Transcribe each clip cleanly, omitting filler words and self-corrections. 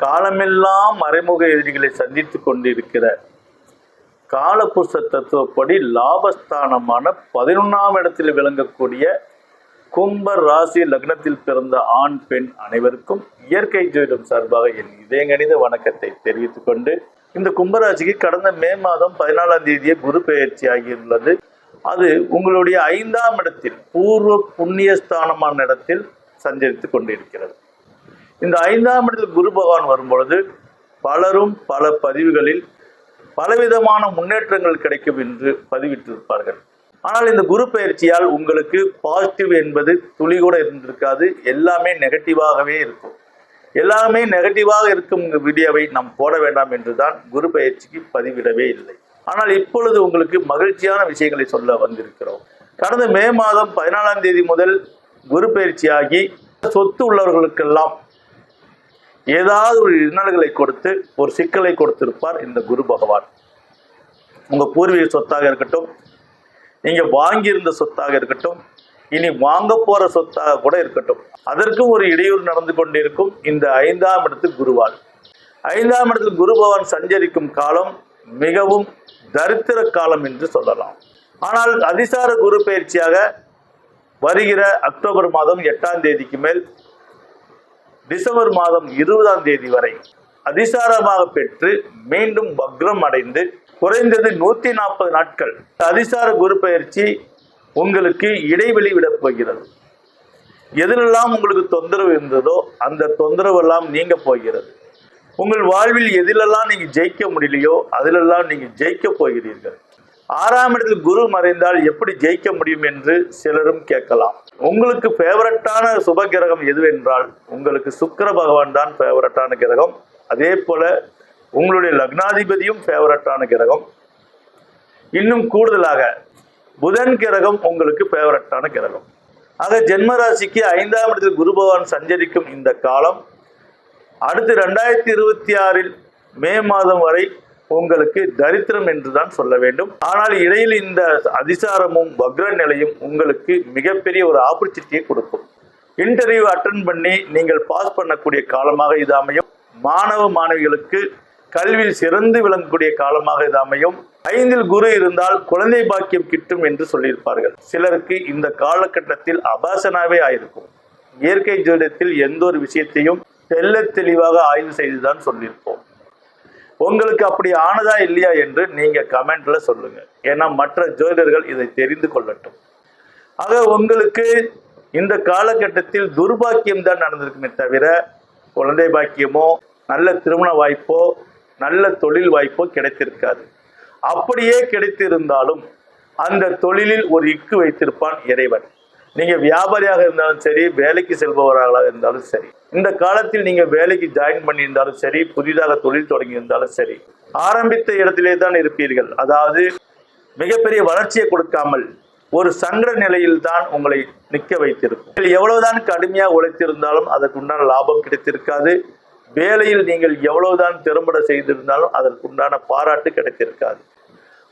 காலமெல்லாம் மறைமுக எதிரிகளை சந்தித்து கொண்டிருக்கிற காலபுருஷ தத்துவப்படி லாபஸ்தானமான 11ஆம் இடத்தில் விளங்கக்கூடிய கும்ப ராசி லக்னத்தில் பிறந்த ஆண் பெண் அனைவருக்கும் இயற்கை ஜோதிடம் சார்பாக என் இதயங்கணித வணக்கத்தை தெரிவித்துக் கொண்டு, இந்த கும்பராசிக்கு கடந்த மே மாதம் 14ஆம் தேதியே குரு பெயர்ச்சி ஆகியுள்ளது. அது உங்களுடைய 5ஆம் இடத்தில் பூர்வ புண்ணியஸ்தானமான இடத்தில் சஞ்சரித்து கொண்டிருக்கிறது. இந்த 5ஆம் இடத்தில் குரு பகவான் வரும்பொழுது பலரும் பல பதிவுகளில் பலவிதமான முன்னேற்றங்கள் கிடைக்கும் என்று பதிவிட்டிருப்பார்கள். ஆனால் இந்த குரு பயிற்சியால் உங்களுக்கு பாசிட்டிவ் என்பது துளி கூட இருந்திருக்காது. எல்லாமே நெகட்டிவாகவே இருக்கும். எல்லாமே நெகட்டிவாக இருக்கும் வீடியோவை நாம் போட வேண்டாம் என்றுதான் குரு பயிற்சிக்கு பதிவிடவே இல்லை. ஆனால் இப்பொழுது உங்களுக்கு மகிழ்ச்சியான விஷயங்களை சொல்ல வந்திருக்கிறோம். கடந்த மே மாதம் 14ஆம் தேதி முதல் குரு பயிற்சியாகி சொத்து உள்ளவர்களுக்கெல்லாம் ஏதாவது ஒரு இன்னல்களை கொடுத்து ஒரு சிக்கலை கொடுத்திருப்பார் இந்த குரு பகவான். உங்க பூர்வீக சொத்தாக இருக்கட்டும், நீங்க வாங்கியிருந்த சொத்தாக இருக்கட்டும், இனி வாங்க போற சொத்தாக கூட இருக்கட்டும், அதற்கும் ஒரு இடையூறு நடந்து கொண்டிருக்கும். இந்த 5ஆம் இடத்துக்கு குருவால் 5ஆம் இடத்தில் குரு பகவான் சஞ்சரிக்கும் காலம் மிகவும் தரித்திர காலம் என்று சொல்லலாம். ஆனால் அதிசார குரு பயிற்சியாக வருகிற அக்டோபர் மாதம் 8ஆம் தேதிக்கு மேல் டிசம்பர் மாதம் 20ஆம் தேதி வரை அதிசாரமாக பெற்று மீண்டும் வக்ரம் அடைந்து குறைந்தது 140 நாட்கள் அதிசார குரு பயிற்சி உங்களுக்கு இடைவெளி விடப் போகிறது. எதிலெல்லாம் உங்களுக்கு தொந்தரவு இருந்ததோ அந்த தொந்தரவு எல்லாம் நீங்க போகிறது. உங்கள் வாழ்வில் எதிலெல்லாம் நீங்க ஜெயிக்க முடியலையோ அதிலெல்லாம் நீங்க ஜெயிக்க போகிறீர்கள். 6ஆம் இடத்தில் குரு மறைந்தால் எப்படி ஜெயிக்க முடியும் என்று சிலரும் கேட்கலாம். உங்களுக்கு ஃபேவரட்டான சுப கிரகம் எதுவென்றால் உங்களுக்கு சுக்கிர பகவான் தான் ஃபேவரட்டான கிரகம். அதே போல உங்களுடைய லக்னாதிபதியும் ஃபேவரட்டான கிரகம். இன்னும் கூடுதலாக புதன் கிரகம் உங்களுக்கு ஃபேவரட்டான கிரகம். ஆக ஜென்மராசிக்கு 5ஆம் இடத்தில் குரு பகவான் சஞ்சரிக்கும் இந்த காலம் அடுத்து 2026 மே மாதம் வரை உங்களுக்கு தரித்திரம் என்றுதான் சொல்ல வேண்டும். ஆனால் இடையில் இந்த அதிசாரமும் வக்ர நிலையும் உங்களுக்கு மிகப்பெரிய ஒரு ஆப்பர்ச்சுனிட்டியை கொடுக்கும். இன்டர்வியூ அட்டன் பண்ணி நீங்கள் பாஸ் பண்ணக்கூடிய காலமாக இது அமையும். மாணவ மாணவிகளுக்கு கல்வியில் சிறந்து விளங்கக்கூடிய காலமாக இது அமையும். 5இல் குரு இருந்தால் குழந்தை பாக்கியம் கிட்டும் என்று சொல்லியிருப்பார்கள். சிலருக்கு இந்த காலகட்டத்தில் அபாசனாவே ஆயிருக்கும். இயற்கை ஜோதிடத்தில் எந்த ஒரு விஷயத்தையும் தெல்ல தெளிவாக ஆய்வு செய்துதான் சொல்லியிருப்போம். உங்களுக்கு அப்படி ஆனதா இல்லையா என்று நீங்க கமெண்ட்ல சொல்லுங்க. ஏன்னா மற்ற ஜோதிடர்கள் இதை தெரிந்து கொள்ளட்டும். ஆக உங்களுக்கு இந்த காலகட்டத்தில் துர்பாக்கியம் தான் நடந்திருக்குமே தவிர குழந்தை பாக்கியமோ நல்ல திருமண வாய்ப்போ நல்ல தொழில் வாய்ப்போ கிடைத்திருக்காது. அப்படியே கிடைத்திருந்தாலும் அந்த தொழிலில் ஒரு இக்கு வைத்திருப்பான் இறைவன். நீங்க வியாபாரியாக இருந்தாலும் சரி, வேலைக்கு செல்பவர்களாக இருந்தாலும் சரி, இந்த காலத்தில் நீங்க வேலைக்கு ஜாயின் பண்ணியிருந்தாலும் சரி, புதிதாக தொழில் தொடங்கி இருந்தாலும் சரி, ஆரம்பித்த இடத்திலே தான் இருப்பீர்கள். அதாவது மிகப்பெரிய வளர்ச்சியை கொடுக்காமல் ஒரு சங்கட நிலையில் தான் உங்களை நிற்க வைத்திருக்கும். எவ்வளவுதான் கடுமையாக உழைத்திருந்தாலும் அதற்குண்டான லாபம் கிடைத்திருக்காது. வேலையில் நீங்கள் எவ்வளவுதான் திறம்பட செய்திருந்தாலும் அதற்குண்டான பாராட்டு கிடைத்திருக்காது.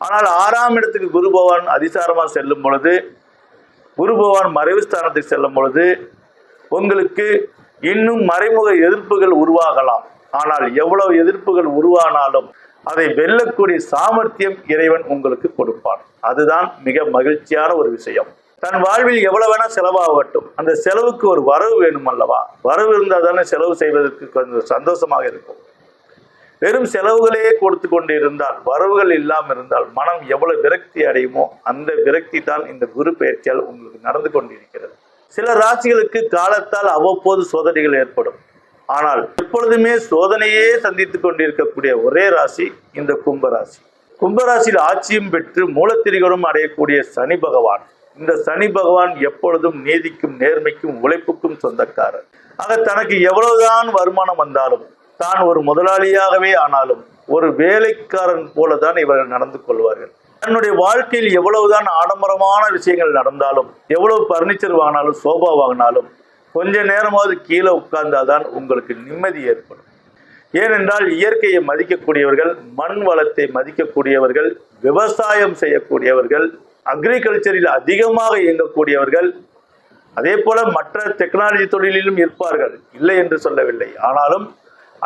ஆனால் 6ஆம் இடத்துக்கு குரு பகவான் அதிசாரமாக செல்லும் பொழுது, குரு பகவான் மறைவு ஸ்தானத்துக்கு செல்லும் பொழுது உங்களுக்கு இன்னும் மறைமுக எதிர்ப்புகள் உருவாகலாம். ஆனால் எவ்வளவு எதிர்ப்புகள் உருவானாலும் அதை வெல்லக்கூடிய சாமர்த்தியம் இறைவன் உங்களுக்கு கொடுப்பான். அதுதான் மிக மகிழ்ச்சியான ஒரு விஷயம். தன் வாழ்வில் எவ்வளவு வேணா செலவாகட்டும், அந்த செலவுக்கு ஒரு வரவு வேணும் அல்லவா? வரவு இருந்தால் தானே செலவு செய்வதற்கு கொஞ்சம் சந்தோஷமாக இருக்கும். வெறும் செலவுகளையே கொடுத்து கொண்டு இருந்தால், வரவுகள் இல்லாமல் இருந்தால் மனம் எவ்வளவு விரக்தி அடையுமோ அந்த விரக்தி தான் இந்த குரு பெயர்ச்சியால் உங்களுக்கு நடந்து கொண்டிருக்கிறது. சில ராசிகளுக்கு காலத்தால் அவ்வப்போது சோதனைகள் ஏற்படும். ஆனால் எப்பொழுதுமே சோதனையே சந்தித்துக் கொண்டிருக்கக்கூடிய ஒரே ராசி இந்த கும்பராசி. கும்பராசியில் ஆட்சியும் பெற்று மூலத்திரிகளும் அடையக்கூடிய சனி பகவான். இந்த சனி பகவான் எப்பொழுதும் நீதிக்கும் நேர்மைக்கும் உழைப்புக்கும் சொந்தக்காரர். ஆக தனக்கு எவ்வளவுதான் வருமானம் வந்தாலும், தான் ஒரு முதலாளியாகவே ஆனாலும் ஒரு வேலைக்காரன் போலதான் இவர்கள் நடந்து கொள்வார்கள். தன்னுடைய வாழ்க்கையில் எவ்வளவுதான் ஆடம்பரமான விஷயங்கள் நடந்தாலும், எவ்வளவு பர்னிச்சர் வாங்கினாலும், சோபா வாங்கினாலும் கொஞ்ச நேரமாவது கீழே உட்கார்ந்தாதான் உங்களுக்கு நிம்மதி ஏற்படும். ஏனென்றால் இயற்கையை மதிக்கக்கூடியவர்கள், மண் வளத்தை மதிக்கக்கூடியவர்கள், விவசாயம் செய்யக்கூடியவர்கள், அக்ரிகல்ச்சரில் அதிகமாக இயங்கக்கூடியவர்கள், அதே போல மற்ற டெக்னாலஜி தொழிலிலும் இருப்பார்கள், இல்லை என்று சொல்லவில்லை. ஆனாலும்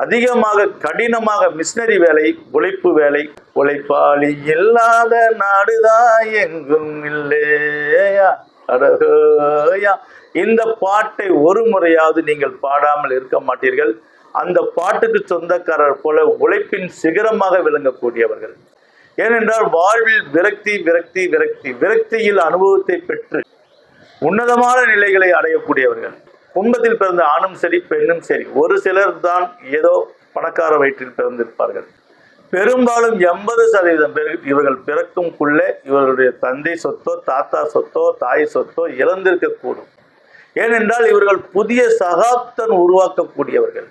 அதிகமாக கடினமாக மிஷினரி வேலை, உழைப்பு வேலை. உழைப்பாளி இல்லாத நாடுதான் எங்கும் இல்லையா அடகோயா. இந்த பாட்டை ஒரு முறையாவது நீங்கள் பாடாமல் இருக்க மாட்டீர்கள். அந்த பாட்டுக்கு சொந்தக்காரர் போல உழைப்பின் சிகரமாக விளங்கக்கூடியவர்கள். ஏனென்றால் வாழ்வில் விரக்தி விரக்தி விரக்தி விரக்தியில் அனுபவத்தை பெற்று உன்னதமான நிலைகளை அடையக்கூடியவர்கள். கும்பத்தில் பிறந்த ஆணும் சரி பெண்ணும் சரி, ஒரு சிலர் தான் ஏதோ பணக்கார வயிற்றில் பிறந்திருப்பார்கள். பெரும்பாலும் 80% பேர் இவர்கள் பிறக்கும்குள்ளே இவர்களுடைய தந்தை சொத்தோ தாத்தா சொத்தோ தாய் சொத்தோ இழந்திருக்கக்கூடும். ஏனென்றால் இவர்கள் புதிய சகாப்தம் உருவாக்கக்கூடியவர்கள்,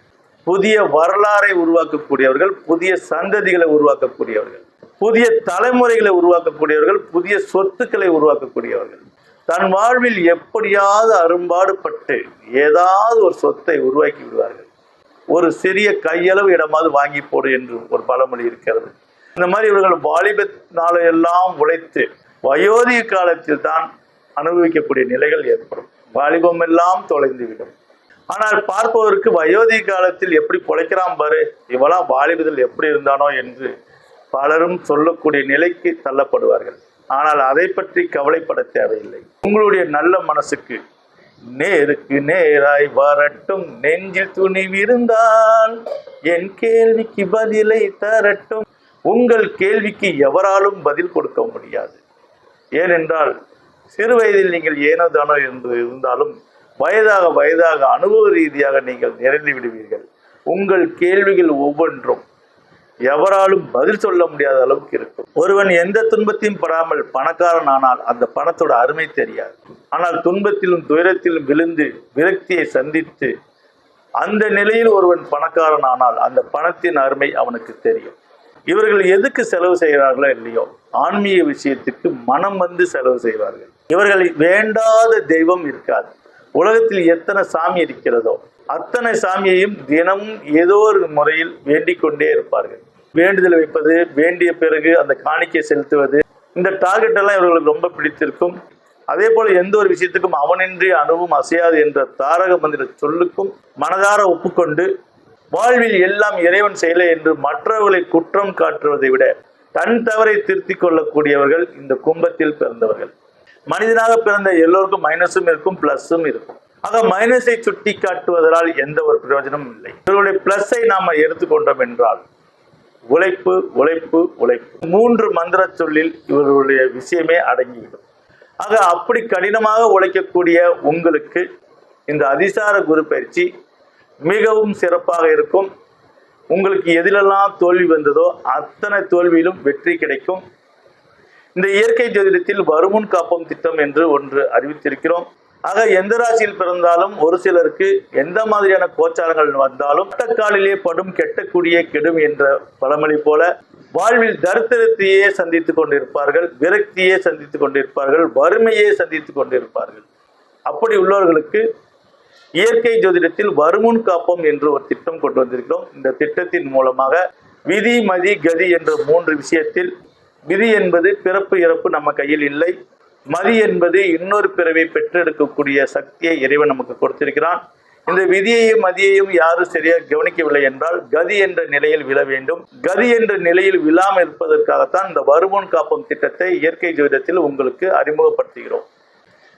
புதிய வரலாறை உருவாக்கக்கூடியவர்கள், புதிய சந்ததிகளை உருவாக்கக்கூடியவர்கள், புதிய தலைமுறைகளை உருவாக்கக்கூடியவர்கள், புதிய சொத்துக்களை உருவாக்கக்கூடியவர்கள். தன் வாழ்வில் எப்படியாவது அரும்பாடுபட்டு ஏதாவது ஒரு சொத்தை உருவாக்கி விடுவார்கள். ஒரு சிறிய கையளவு இடமாவது வாங்கி போடு என்று ஒரு பழமொழி இருக்கிறது. இந்த மாதிரி இவர்கள் வாலிப நாளையெல்லாம் உழைத்து வயோதிக காலத்தில் தான் அனுபவிக்கக்கூடிய நிலைகள் ஏற்படும். வாலிபம் எல்லாம் தொலைந்துவிடும். ஆனால் பார்ப்பவருக்கு வயோதிக காலத்தில் எப்படி பொழைக்கிறான் பாரு, இவெல்லாம் வாலிபத்தில் எப்படி இருந்தானோ என்று பலரும் சொல்லக்கூடிய நிலைக்கு தள்ளப்படுவார்கள். ஆனால் அதை பற்றி கவலைப்பட தேவையில்லை. உங்களுடைய நல்ல மனசுக்கு நேருக்கு நேராய் வரட்டும், நெஞ்சில் துணிவிருந்தால் என் கேள்விக்கு பதிலை தரட்டும். உங்கள் கேள்விக்கு எவராலும் பதில் கொடுக்க முடியாது. ஏனென்றால் சிறு வயதில் நீங்கள் ஏனோ தானோ என்று இருந்தாலும் வயதாக வயதாக அனுபவ ரீதியாக நீங்கள் நிறைந்து விடுவீர்கள். உங்கள் கேள்விகள் ஒவ்வொன்றும் எவராலும் பதில் சொல்ல முடியாத அளவுக்கு இருக்கும். ஒருவன் எந்த துன்பத்தையும் படாமல் பணக்காரன் ஆனால் அந்த பணத்தோட அருமை தெரியாது. ஆனால் துன்பத்திலும் துயரத்திலும் விழுந்து விரக்தியை சந்தித்து அந்த நிலையில் ஒருவன் பணக்காரன் ஆனால் அந்த பணத்தின் அருமை அவனுக்கு தெரியும். இவர்கள் எதுக்கு செலவு செய்கிறார்களோ இல்லையோ, ஆன்மீக விஷயத்துக்கு மனம் வந்து செலவு செய்வார்கள். இவர்கள் வேண்டாத தெய்வம் இருக்காது. உலகத்தில் எத்தனை சாமி இருக்கிறதோ அத்தனை சாமியையும் தினமும் ஏதோ ஒரு முறையில் வேண்டிக் கொண்டே இருப்பார்கள். வேண்டுதல் வைப்பது, வேண்டிய பிறகு அந்த காணிக்கை செலுத்துவது, இந்த டார்கெட் எல்லாம் இவர்களுக்கு ரொம்ப பிடித்திருக்கும். அதே போல எந்த ஒரு விஷயத்துக்கும் அவனின்றி அணுவும் அசையாது என்ற தாரக மந்திர சொல்லுக்கும் மனதார ஒப்புக்கொண்டு வாழ்வில் எல்லாம் இறைவன் செயலை என்று மற்றவர்களை குற்றம் காட்டுவதை விட தன் தவறை திருத்திக் கொள்ளக்கூடியவர்கள் இந்த கும்பத்தில் பிறந்தவர்கள். மனிதனாக பிறந்த எல்லோருக்கும் மைனஸும் இருக்கும், பிளஸும் இருக்கும். ஆக மைனஸை சுட்டி காட்டுவதால் எந்த ஒரு பிரயோஜனமும் இல்லை. இவருடைய பிளஸை நாம எடுத்துக்கொண்டோம் என்றால் உழைப்பு உழைப்பு உழைப்பு 3 மந்திர சொல்லில் இவர்களுடைய விஷயமே அடங்கிவிடும். ஆக அப்படி கடினமாக உழைக்கக்கூடிய உங்களுக்கு இந்த அதிசார குரு பயிற்சி மிகவும் சிறப்பாக இருக்கும். உங்களுக்கு எதிலெல்லாம் தோல்வி வந்ததோ அத்தனை தோல்வியிலும் வெற்றி கிடைக்கும். இந்த இயற்கை ஜோதிடத்தில் வருமுன் காப்போம் திட்டம் என்று ஒன்று அறிவித்திருக்கிறோம். ஆக எந்த ராசியில் பிறந்தாலும் ஒரு சிலருக்கு எந்த மாதிரியான கோச்சாரங்கள் வந்தாலும் காலிலே படும் கெட்டக்கூடிய கெடும் என்ற பழமொழி போல வாழ்வில் தரித்திரத்தையே சந்தித்துக் கொண்டிருப்பார்கள், விரக்தியே சந்தித்துக் கொண்டிருப்பார்கள், வறுமையே சந்தித்துக் கொண்டிருப்பார்கள். அப்படி உள்ளவர்களுக்கு இயற்கை ஜோதிடத்தில் வருமுன் காப்போம் என்று ஒரு திட்டம் கொண்டு வந்திருக்கிறோம். இந்த திட்டத்தின் மூலமாக விதி மதி கதி என்ற 3 விஷயத்தில், விதி என்பது பிறப்பு இறப்பு நம்ம கையில் இல்லை, மதி என்பது இன்னொரு பிறவை பெற்றெடுக்கக்கூடிய சக்தியை இறைவன் நமக்கு கொடுத்திருக்கிறான். இந்த விதியையும் மதியையும் யாரும் சரியாக கவனிக்கவில்லை என்றால் கதி என்ற நிலையில் விழ வேண்டும். கதி என்ற நிலையில் விழாமல் இருப்பதற்காகத்தான் இந்த வருமுன் காப்போம் திட்டத்தை இயற்கை ஜோதிடத்தில் உங்களுக்கு அறிமுகப்படுத்துகிறோம்.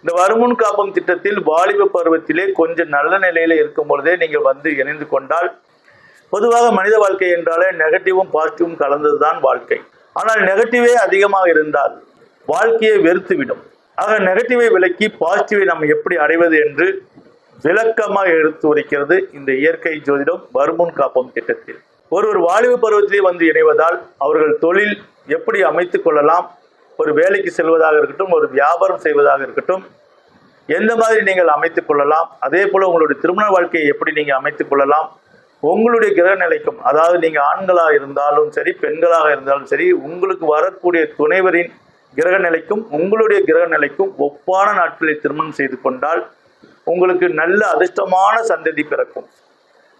இந்த வருமுன் காப்போம் திட்டத்தில் வாலிப பருவத்திலே கொஞ்சம் நல்ல நிலையில இருக்கும் பொழுதே நீங்கள் வந்து இணைந்து கொண்டால், பொதுவாக மனித வாழ்க்கை என்றாலே நெகட்டிவும் பாசிட்டிவும் கலந்ததுதான் வாழ்க்கை. ஆனால் நெகட்டிவே அதிகமாக இருந்தால் வாழ்க்கையை வெறுத்துவிடும். ஆக நெகட்டிவை விலக்கி பாசிட்டிவை நாம் எப்படி அடைவது என்று விளக்கமாக எடுத்து உரைக்கிறது இந்த இயற்கை ஜோதிடம் வருமுன் காப்போம் திட்டத்தில். ஒருவர் வாலிப பருவத்திலே வந்து இணைவதால் அவர்கள் தொழில் எப்படி அமைத்துக் கொள்ளலாம், ஒரு வேலைக்கு செல்வதாக இருக்கட்டும், ஒரு வியாபாரம் செய்வதாக இருக்கட்டும், எந்த மாதிரி நீங்கள் அமைத்துக் கொள்ளலாம், அதே போல உங்களுடைய திருமண வாழ்க்கையை எப்படி நீங்கள் அமைத்துக் கொள்ளலாம், உங்களுடைய கிரக நிலைக்கும், அதாவது நீங்கள் ஆண்களாக இருந்தாலும் சரி பெண்களாக இருந்தாலும் சரி, உங்களுக்கு வரக்கூடிய துணைவரின் கிரக நிலைக்கும் உங்களுடைய கிரக நிலைக்கும் ஒப்பான நாட்களில் திருமணம் செய்து கொண்டால் உங்களுக்கு நல்ல அதிர்ஷ்டமான சந்ததி பிறக்கும்.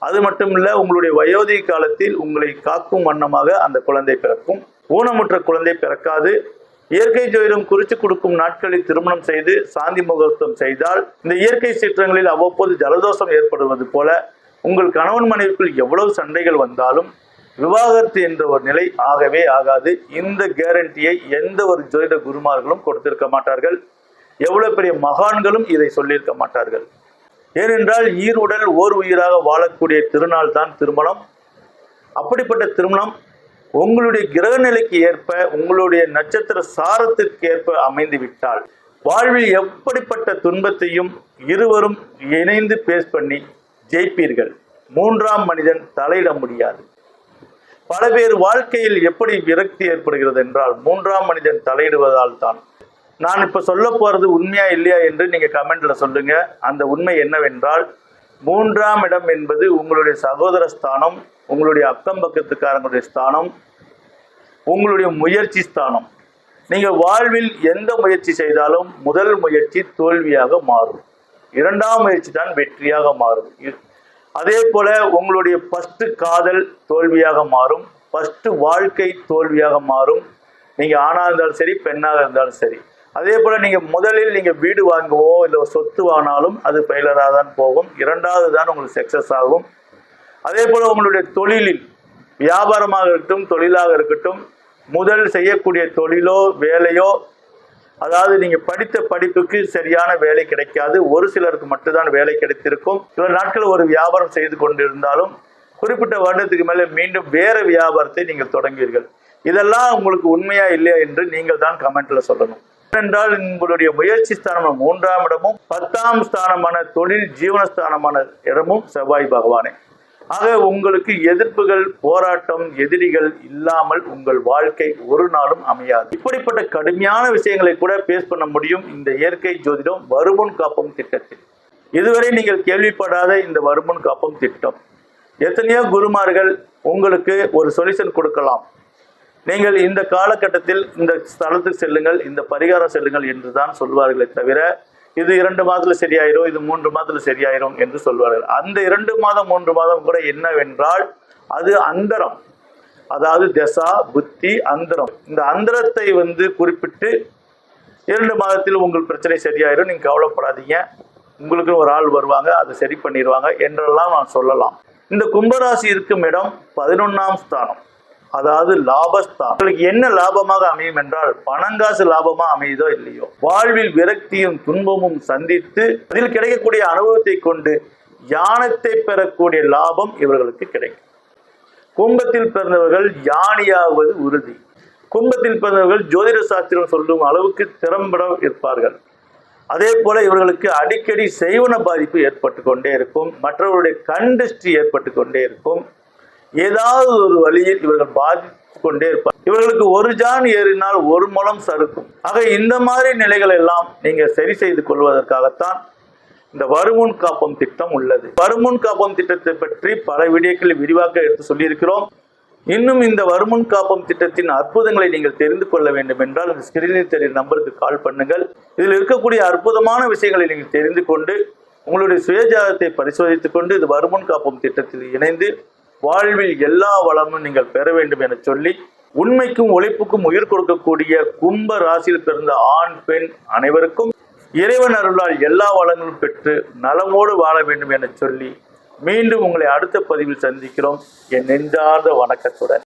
அது மட்டுமில்ல, உங்களுடைய வயோதிக காலத்தில் உங்களை காக்கும் வண்ணமாக அந்த குழந்தை பிறக்கும். ஊனமுற்ற குழந்தை பிறக்காது. இயற்கை ஜோதிடம் குறித்து கொடுக்கும் நாட்களில் திருமணம் செய்து சாந்தி முகூர்த்தம் செய்தால் இந்த இயற்கை சீற்றங்களில் அவ்வப்போது ஜலதோஷம் ஏற்படுவது போல உங்கள் கணவன் மனைவிக்குள் எவ்வளவு சண்டைகள் வந்தாலும் விவாகரத்து என்ற ஒரு நிலை ஆகவே ஆகாது. இந்த கேரண்டியை எந்த ஒரு ஜோதிட குருமார்களும் கொடுத்திருக்க மாட்டார்கள். எவ்வளவு பெரிய மகான்களும் இதை சொல்லியிருக்க மாட்டார்கள். ஏனென்றால் ஈருடல் ஓர் உயிராக வாழக்கூடிய திருநாள் தான் திருமணம். அப்படிப்பட்ட திருமணம் உங்களுடைய கிரக நிலைக்கு ஏற்ப, உங்களுடைய நட்சத்திர சாரத்திற்கு ஏற்ப அமைந்து விட்டால் வாழ்வில் எப்படிப்பட்ட துன்பத்தையும் இருவரும் இணைந்து பேஸ் பண்ணி ஜெயிப்பீர்கள். மூன்றாம் மனிதன் தலையிட முடியாது. பல பேர் வாழ்க்கையில் எப்படி விரக்தி ஏற்படுகிறது என்றால் மூன்றாம் மனிதன் தலையிடுவதால் தான். நான் இப்ப சொல்ல போறது உண்மையா இல்லையா என்று நீங்க கமெண்ட்ல சொல்லுங்க. அந்த உண்மை என்னவென்றால், மூன்றாம் இடம் என்பது உங்களுடைய சகோதர ஸ்தானம், உங்களுடைய அக்கம் பக்கத்துக்காரங்களுடைய ஸ்தானம், உங்களுடைய முயற்சி ஸ்தானம். நீங்க வாழ்வில் எந்த முயற்சி செய்தாலும் முதல் முயற்சி தோல்வியாக மாறும், இரண்டாம் முயற்சி தான் வெற்றியாக மாறும். அதே போல உங்களுடைய ஃபர்ஸ்ட் காதல் தோல்வியாக மாறும், ஃபர்ஸ்ட் வாழ்க்கை தோல்வியாக மாறும். நீங்க ஆணா இருந்தாலும் சரி, பெண்ணாக இருந்தாலும் சரி. அதே போல நீங்க முதலில் நீங்க வீடு வாங்குவோ இல்லை சொத்து வாங்கினாலும் அது ஃபெயிலராக தான் போகும், இரண்டாவது தான் உங்களுக்கு சக்சஸ் ஆகும். அதே போல உங்களுடைய தொழிலில் வியாபாரமாக இருக்கட்டும், தொழிலாக இருக்கட்டும், முதல் செய்யக்கூடிய தொழிலோ வேலையோ, அதாவது நீங்க படித்த படிப்புக்கு சரியான வேலை கிடைக்காது. ஒரு சிலருக்கு மட்டும்தான் வேலை கிடைத்திருக்கும். சில நாட்கள் ஒரு வியாபாரம் செய்து கொண்டிருந்தாலும் குறிப்பிட்ட வருடத்துக்கு மேலே மீண்டும் வேற வியாபாரத்தை நீங்கள் தொடங்குவீர்கள். இதெல்லாம் உங்களுக்கு உண்மையா இல்லையா என்று நீங்கள் தான் கமெண்ட்ல சொல்லணும். ஏனென்றால் உங்களுடைய முயற்சி ஸ்தானம் மூன்றாம் இடமும் 10ஆம் ஸ்தானமான தொழில் ஜீவனஸ்தானமான இடமும் செவ்வாய் பகவானே. ஆக உங்களுக்கு எதிர்ப்புகள், போராட்டம், எதிரிகள் இல்லாமல் உங்கள் வாழ்க்கை ஒரு நாளும் அமையாது. இப்படிப்பட்ட கடுமையான விஷயங்களை கூட பேஸ் பண்ண முடியும் இந்த இயற்கை ஜோதிடம் வருமுன் காப்போம் திட்டத்தில். இதுவரை நீங்கள் கேள்விப்படாத இந்த வருமுன் காப்போம் திட்டம், எத்தனையோ குருமார்கள் உங்களுக்கு ஒரு சொல்யூஷன் கொடுக்கலாம். நீங்கள் இந்த காலகட்டத்தில் இந்த ஸ்தலத்துக்கு செல்லுங்கள், இந்த பரிகாரம் செல்லுங்கள் என்று தான் சொல்வார்களே தவிர, இது 2 மாதத்துல சரியாயிரும், இது 3 மாதத்துல சரியாயிரும் என்று சொல்வார்கள். அந்த 2 மாதம் 3 மாதம் கூட என்னவென்றால் அது அந்தரம், அதாவது தசா புத்தி அந்தரம். இந்த அந்தரத்தை குறிப்பிட்டு 2 மாதத்தில் உங்கள் பிரச்சனை சரியாயிரும், நீங்க கவலைப்படாதீங்க, உங்களுக்கு ஒரு ஆள் வருவாங்க, அதை சரி பண்ணிடுவாங்க என்றெல்லாம் நான் சொல்லலாம். இந்த கும்பராசி இருக்கும் இடம் 11ஆம் ஸ்தானம், அதாவது லாபஸ்தான். உங்களுக்கு என்ன லாபமாக அமையும் என்றால், பணங்காசு லாபமா அமையுதோ இல்லையோ, வாழ்வில் விரக்தியும் துன்பமும் சந்தித்து அதில் கிடைக்கக்கூடிய அனுபவத்தை கொண்டு ஞானத்தை பெறக்கூடிய லாபம் இவர்களுக்கு கிடைக்கும். கும்பத்தில் பிறந்தவர்கள் ஞானியாவது உறுதி. கும்பத்தில் பிறந்தவர்கள் ஜோதிட சாஸ்திரம் சொல்லும் அளவுக்கு திறம்பட இருப்பார்கள். அதே போல இவர்களுக்கு அடிக்கடி செய்வன பாதிப்பு ஏற்பட்டு கொண்டே இருக்கும், மற்றவர்களுடைய கண் திருஷ்டி ஏற்பட்டு கொண்டே இருக்கும். ஏதாவது ஒரு வழியில் இவர்கள் பாதித்து கொண்டே இருப்பார். இவர்களுக்கு ஒரு ஜான் ஏறினால் ஒரு முழம் சறுக்கும். ஆக இந்த மாதிரி நிலைகள் எல்லாம் நீங்க சரி செய்து கொள்வதற்காகத்தான் இந்த வருமுன் காப்பம் திட்டம் உள்ளது. வருமுன் காப்பம் திட்டத்தை பற்றி பல வீடியோக்களில் விரிவாக எடுத்து சொல்லியிருக்கிறோம். இன்னும் இந்த வருமுன் காப்பம் திட்டத்தின் அற்புதங்களை நீங்கள் தெரிந்து கொள்ள வேண்டும் என்றால் இந்த ஸ்கிரீனில் தெரியும் நம்பருக்கு கால் பண்ணுங்கள். இதில் இருக்கக்கூடிய அற்புதமான விஷயங்களை நீங்கள் தெரிந்து கொண்டு உங்களுடைய சுயஜாதத்தை பரிசோதித்துக் கொண்டு இது வருமுன் காப்பம் திட்டத்தில் இணைந்து வாழ்வில் எல்லா வளமும் நீங்கள் பெற வேண்டும் என சொல்லி, உண்மைக்கும் உழைப்புக்கும் உயிர் கொடுக்கக்கூடிய கும்ப ராசியில் பிறந்த ஆண் பெண் அனைவருக்கும் இறைவன் அருளால் எல்லா வளங்களும் பெற்று நலமோடு வாழ வேண்டும் என சொல்லி மீண்டும் உங்களை அடுத்த பதிவில் சந்திக்கிறோம். என் நெஞ்சார்ந்த வணக்கத்துடன்.